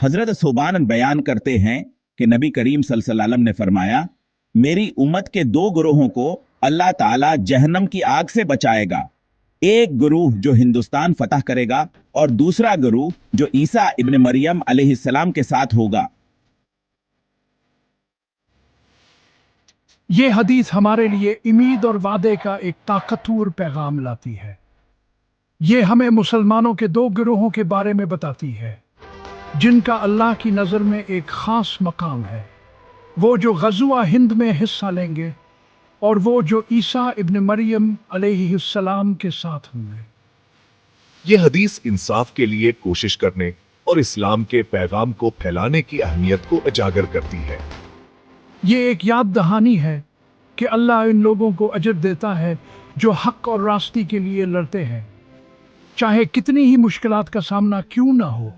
حضرت صوبان بیان کرتے ہیں کہ نبی کریم صلی اللہ علیہ وسلم نے فرمایا، میری امت کے دو گروہوں کو اللہ تعالیٰ جہنم کی آگ سے بچائے گا، ایک گروہ جو ہندوستان فتح کرے گا اور دوسرا گروہ جو عیسیٰ ابن مریم علیہ السلام کے ساتھ ہوگا۔ یہ حدیث ہمارے لیے امید اور وعدے کا ایک طاقتور پیغام لاتی ہے۔ یہ ہمیں مسلمانوں کے دو گروہوں کے بارے میں بتاتی ہے جن کا اللہ کی نظر میں ایک خاص مقام ہے، وہ جو غزوہ ہند میں حصہ لیں گے اور وہ جو عیسیٰ ابن مریم علیہ السلام کے ساتھ ہوں گے۔ یہ حدیث انصاف کے لیے کوشش کرنے اور اسلام کے پیغام کو پھیلانے کی اہمیت کو اجاگر کرتی ہے۔ یہ ایک یاد دہانی ہے کہ اللہ ان لوگوں کو اجر دیتا ہے جو حق اور راستی کے لیے لڑتے ہیں، چاہے کتنی ہی مشکلات کا سامنا کیوں نہ ہو۔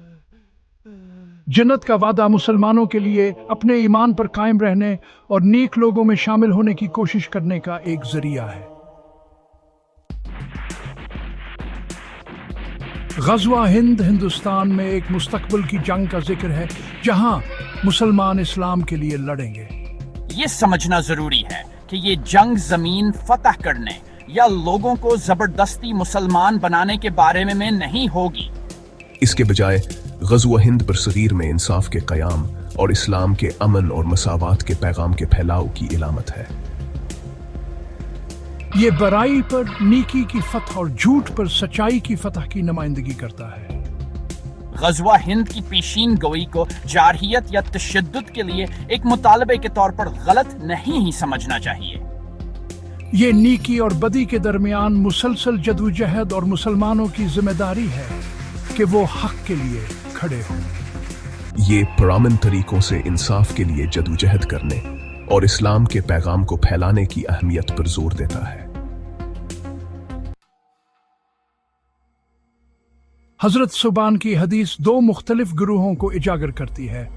جنت کا وعدہ مسلمانوں کے لیے اپنے ایمان پر قائم رہنے اور نیک لوگوں میں شامل ہونے کی کوشش کرنے کا ایک ذریعہ ہے۔ غزوہ ہند ہندوستان میں ایک مستقبل کی جنگ کا ذکر ہے جہاں مسلمان اسلام کے لیے لڑیں گے۔ یہ سمجھنا ضروری ہے کہ یہ جنگ زمین فتح کرنے یا لوگوں کو زبردستی مسلمان بنانے کے بارے میں نہیں ہوگی۔ اس کے بجائے غزوہ ہند برصغیر میں انصاف کے قیام اور اسلام کے امن اور مساوات کے پیغام کے پھیلاؤ کی علامت ہے۔ یہ برائی پر نیکی کی فتح اور جھوٹ پر سچائی کی فتح کی نمائندگی کرتا ہے۔ غزوہ ہند کی پیشین گوئی کو جارحیت یا تشدد کے لیے ایک مطالبے کے طور پر غلط نہیں ہی سمجھنا چاہیے۔ یہ نیکی اور بدی کے درمیان مسلسل جدوجہد اور مسلمانوں کی ذمہ داری ہے کہ وہ حق کے لیے کھڑے ہوں۔ یہ پرامن طریقوں سے انصاف کے لیے جدوجہد کرنے اور اسلام کے پیغام کو پھیلانے کی اہمیت پر زور دیتا ہے۔ حضرت صوبان کی حدیث دو مختلف گروہوں کو اجاگر کرتی ہے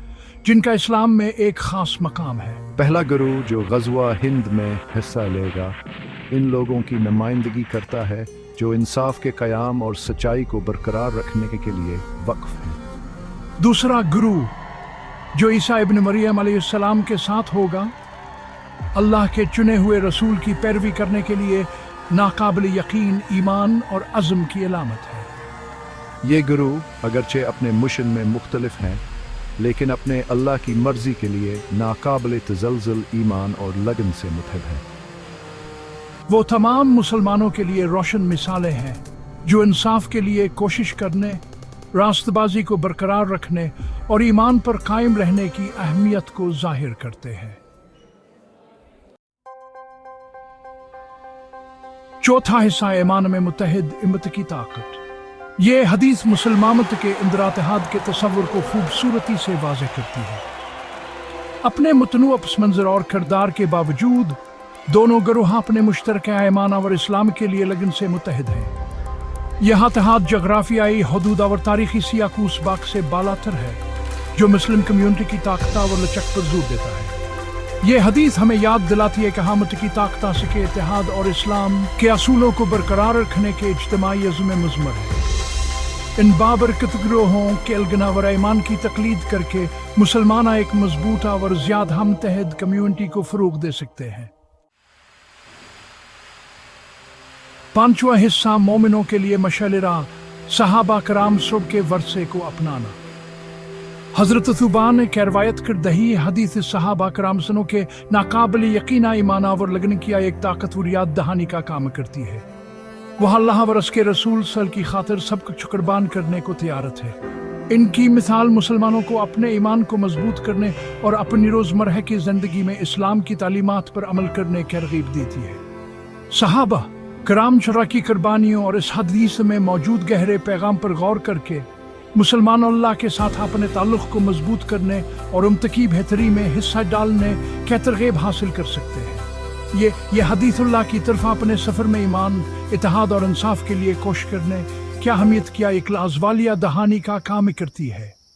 جن کا اسلام میں ایک خاص مقام ہے۔ پہلا گروہ جو غزوہ ہند میں حصہ لے گا ان لوگوں کی نمائندگی کرتا ہے جو انصاف کے قیام اور سچائی کو برقرار رکھنے کے لیے وقف ہیں۔ دوسرا گروہ جو عیسیٰ ابن مریم علیہ السلام کے ساتھ ہوگا، اللہ کے چنے ہوئے رسول کی پیروی کرنے کے لیے ناقابل یقین ایمان اور عزم کی علامت ہے۔ یہ گروہ اگرچہ اپنے مشن میں مختلف ہیں لیکن اپنے اللہ کی مرضی کے لیے ناقابل تزلزل ایمان اور لگن سے متحد ہیں۔ وہ تمام مسلمانوں کے لیے روشن مثالیں ہیں جو انصاف کے لیے کوشش کرنے، راست بازی کو برقرار رکھنے اور ایمان پر قائم رہنے کی اہمیت کو ظاہر کرتے ہیں۔ چوتھا حصہ ایمان میں متحد امت کی طاقت۔ یہ حدیث مسلمانت کے اندراتحاد کے تصور کو خوبصورتی سے واضح کرتی ہے۔ اپنے متنوع پس منظر اور کردار کے باوجود دونوں گروہ اپنے مشترکہ ایمان اور اسلام کے لیے لگن سے متحد ہیں۔ یہ اتحاد جغرافیائی حدود اور تاریخی سیاق و سباق سے بالاتر ہے جو مسلم کمیونٹی کی طاقت اور لچک پر زور دیتا ہے۔ یہ حدیث ہمیں یاد دلاتی ہے کہ ہمت کی طاقت سے کہ اتحاد اور اسلام کے اصولوں کو برقرار رکھنے کے اجتماعی عزم مضمر ہے۔ ان بابرکت گروہوں کے الگنا و ایمان کی تقلید کر کے مسلمانہ ایک مضبوط اور زیادہ ہم متحد کمیونٹی کو فروغ دے سکتے ہیں۔ پانچواں حصہ مومنوں کے لیے مشعل راہ، صحابہ کرام سب کے ورثے کو اپنانا۔ حضرت ثوبان نے روایت کردہی حدیث صحابہ کرام سنوں کے ناقابل یقینہ ایمان اور لگن کیا ایک طاقتور یاد دہانی کا کام کرتی ہے۔ وہ اللہ و اس کے رسول صلی اللہ کی خاطر سب کچھ قربان کرنے کو تیارت ہے۔ ان کی مثال مسلمانوں کو اپنے ایمان کو مضبوط کرنے اور اپنی روزمرہ کی زندگی میں اسلام کی تعلیمات پر عمل کرنے کی ترغیب دیتی ہے۔ صحابہ کرام شرع کی قربانیوں اور اس حدیث میں موجود گہرے پیغام پر غور کر کے مسلمان اللہ کے ساتھ اپنے تعلق کو مضبوط کرنے اور امت کی بہتری میں حصہ ڈالنے کی ترغیب حاصل کر سکتے ہیں۔ یہ حدیث اللہ کی طرف اپنے سفر میں ایمان، اتحاد اور انصاف کے لیے کوشش کرنے کی اہمیت کیا ایک لازوالیہ دہانی کا کام کرتی ہے۔